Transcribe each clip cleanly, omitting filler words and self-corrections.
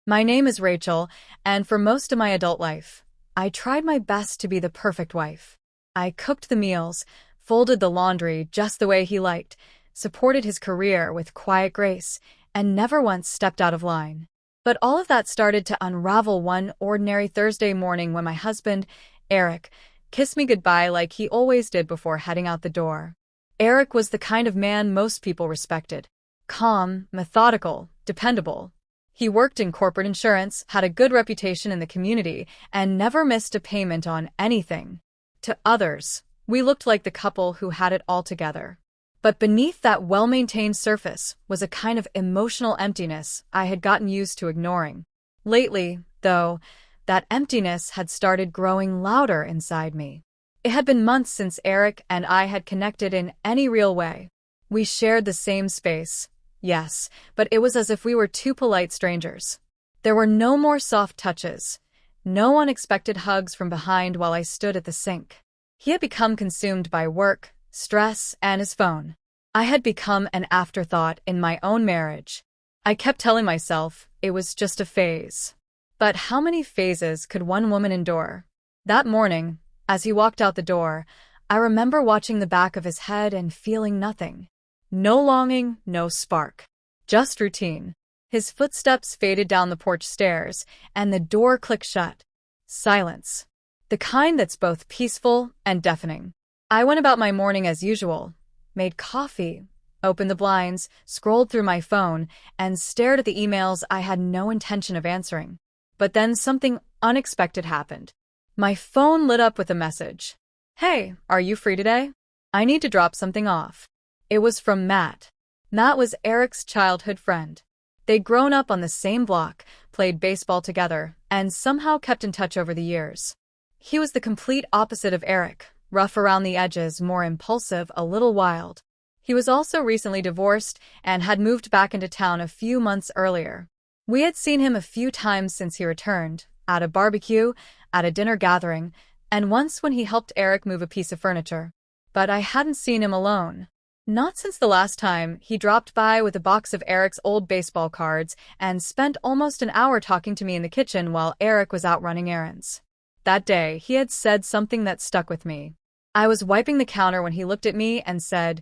My name is Rachel, and for most of my adult life, I tried my best to be the perfect wife. I cooked the meals, folded the laundry just the way he liked, supported his career with quiet grace, and never once stepped out of line. But all of that started to unravel one ordinary Thursday morning when my husband, Eric, kissed me goodbye like he always did before heading out the door. Eric was the kind of man most people respected. Calm, methodical, dependable. He worked in corporate insurance, had a good reputation in the community, and never missed a payment on anything. To others, we looked like the couple who had it all together. But beneath that well-maintained surface was a kind of emotional emptiness I had gotten used to ignoring. Lately, though, that emptiness had started growing louder inside me. It had been months since Eric and I had connected in any real way. We shared the same space, yes, but it was as if we were two polite strangers. There were no more soft touches, no unexpected hugs from behind while I stood at the sink. He had become consumed by work, stress, and his phone. I had become an afterthought in my own marriage. I kept telling myself it was just a phase. But how many phases could one woman endure? That morning, as he walked out the door, I remember watching the back of his head and feeling nothing. No longing, no spark. Just routine. His footsteps faded down the porch stairs, and the door clicked shut. Silence. The kind that's both peaceful and deafening. I went about my morning as usual, made coffee, opened the blinds, scrolled through my phone, and stared at the emails I had no intention of answering. But then something unexpected happened. My phone lit up with a message. "Hey, are you free today? I need to drop something off." It was from Matt. Matt was Eric's childhood friend. They'd grown up on the same block, played baseball together, and somehow kept in touch over the years. He was the complete opposite of Eric, rough around the edges, more impulsive, a little wild. He was also recently divorced and had moved back into town a few months earlier. We had seen him a few times since he returned, at a barbecue, at a dinner gathering, and once when he helped Eric move a piece of furniture. But I hadn't seen him alone. Not since the last time he dropped by with a box of Eric's old baseball cards and spent almost an hour talking to me in the kitchen while Eric was out running errands. That day, he had said something that stuck with me. I was wiping the counter when he looked at me and said,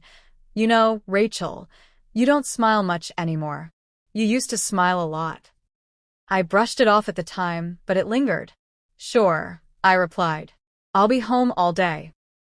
"You know, Rachel, you don't smile much anymore. You used to smile a lot." I brushed it off at the time, but it lingered. "Sure," I replied. "I'll be home all day."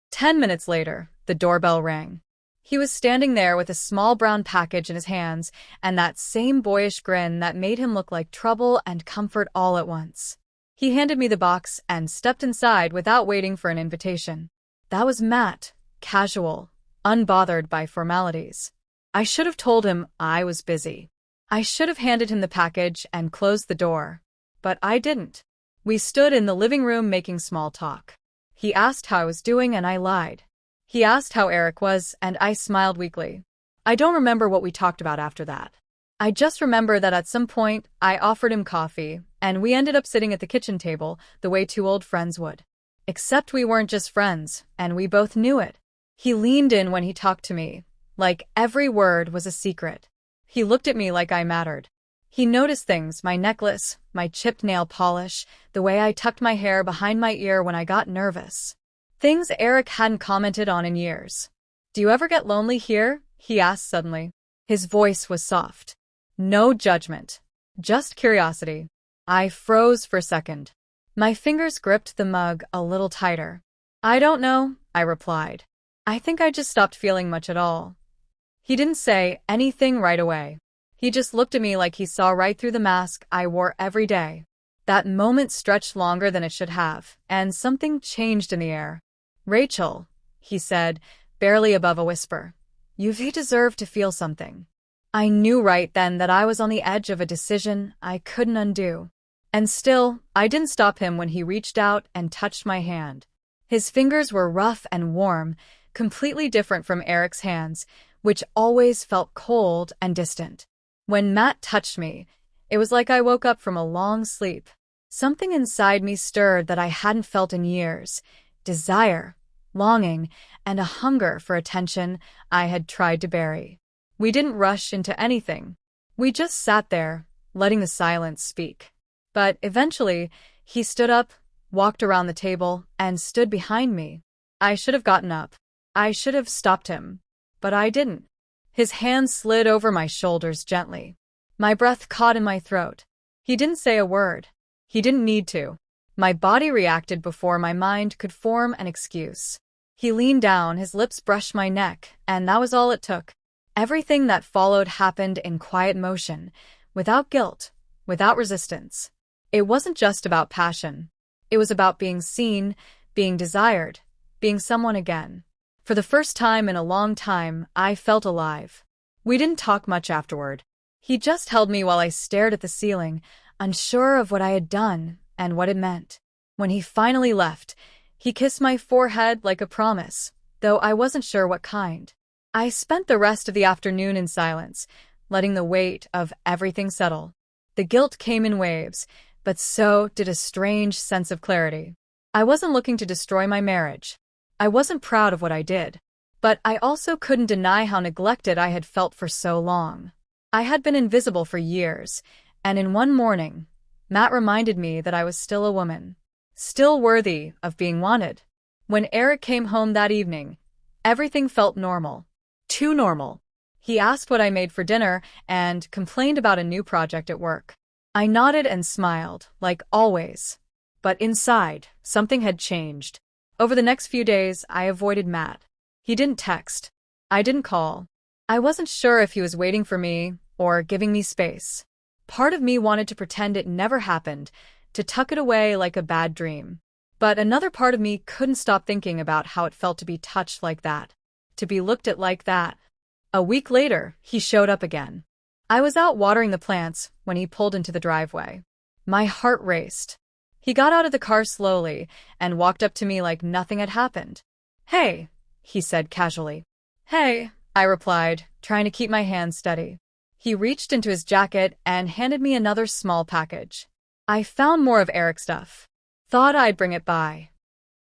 10 minutes later, the doorbell rang. He was standing there with a small brown package in his hands and that same boyish grin that made him look like trouble and comfort all at once. He handed me the box and stepped inside without waiting for an invitation. That was Matt, casual, unbothered by formalities. I should have told him I was busy. I should have handed him the package and closed the door. But I didn't. We stood in the living room making small talk. He asked how I was doing and I lied. He asked how Eric was, and I smiled weakly. I don't remember what we talked about after that. I just remember that at some point, I offered him coffee, and we ended up sitting at the kitchen table the way two old friends would. Except we weren't just friends, and we both knew it. He leaned in when he talked to me, like every word was a secret. He looked at me like I mattered. He noticed things, my necklace, my chipped nail polish, the way I tucked my hair behind my ear when I got nervous. Things Eric hadn't commented on in years. "Do you ever get lonely here?" he asked suddenly. His voice was soft. No judgment. Just curiosity. I froze for a second. My fingers gripped the mug a little tighter. "I don't know," I replied. "I think I just stopped feeling much at all." He didn't say anything right away. He just looked at me like he saw right through the mask I wore every day. That moment stretched longer than it should have, and something changed in the air. "Rachel," he said, barely above a whisper, "you deserve to feel something." I knew right then that I was on the edge of a decision I couldn't undo. And still, I didn't stop him when he reached out and touched my hand. His fingers were rough and warm, completely different from Eric's hands, which always felt cold and distant. When Matt touched me, it was like I woke up from a long sleep. Something inside me stirred that I hadn't felt in years. Desire, longing, and a hunger for attention I had tried to bury. We didn't rush into anything. We just sat there, letting the silence speak. But eventually, he stood up, walked around the table, and stood behind me. I should have gotten up. I should have stopped him. But I didn't. His hand slid over my shoulders gently. My breath caught in my throat. He didn't say a word. He didn't need to. My body reacted before my mind could form an excuse. He leaned down, his lips brushed my neck, and that was all it took. Everything that followed happened in quiet motion, without guilt, without resistance. It wasn't just about passion. It was about being seen, being desired, being someone again. For the first time in a long time, I felt alive. We didn't talk much afterward. He just held me while I stared at the ceiling, unsure of what I had done and what it meant. When he finally left, he kissed my forehead like a promise, though I wasn't sure what kind. I spent the rest of the afternoon in silence, letting the weight of everything settle. The guilt came in waves, but so did a strange sense of clarity. I wasn't looking to destroy my marriage. I wasn't proud of what I did. But I also couldn't deny how neglected I had felt for so long. I had been invisible for years, and in one morning, Matt reminded me that I was still a woman, still worthy of being wanted. When Eric came home that evening, everything felt normal. Too normal. He asked what I made for dinner and complained about a new project at work. I nodded and smiled, like always. But inside, something had changed. Over the next few days, I avoided Matt. He didn't text. I didn't call. I wasn't sure if he was waiting for me or giving me space. Part of me wanted to pretend it never happened, to tuck it away like a bad dream. But another part of me couldn't stop thinking about how it felt to be touched like that, to be looked at like that. A week later, he showed up again. I was out watering the plants when he pulled into the driveway. My heart raced. He got out of the car slowly and walked up to me like nothing had happened. "Hey," he said casually. "Hey," I replied, trying to keep my hands steady. He reached into his jacket and handed me another small package. "I found more of Eric's stuff. Thought I'd bring it by."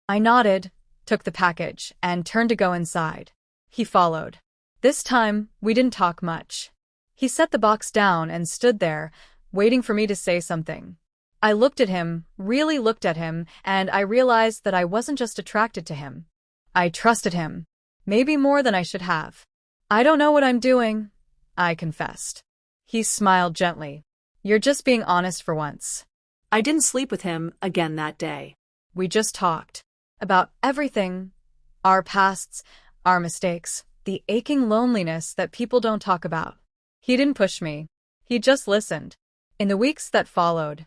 I nodded, took the package, and turned to go inside. He followed. This time, we didn't talk much. He set the box down and stood there, waiting for me to say something. I looked at him, really looked at him, and I realized that I wasn't just attracted to him. I trusted him, maybe more than I should have. "I don't know what I'm doing," I confessed. He smiled gently. "You're just being honest for once." I didn't sleep with him again that day. We just talked. About everything. Our pasts, our mistakes, the aching loneliness that people don't talk about. He didn't push me. He just listened. In the weeks that followed,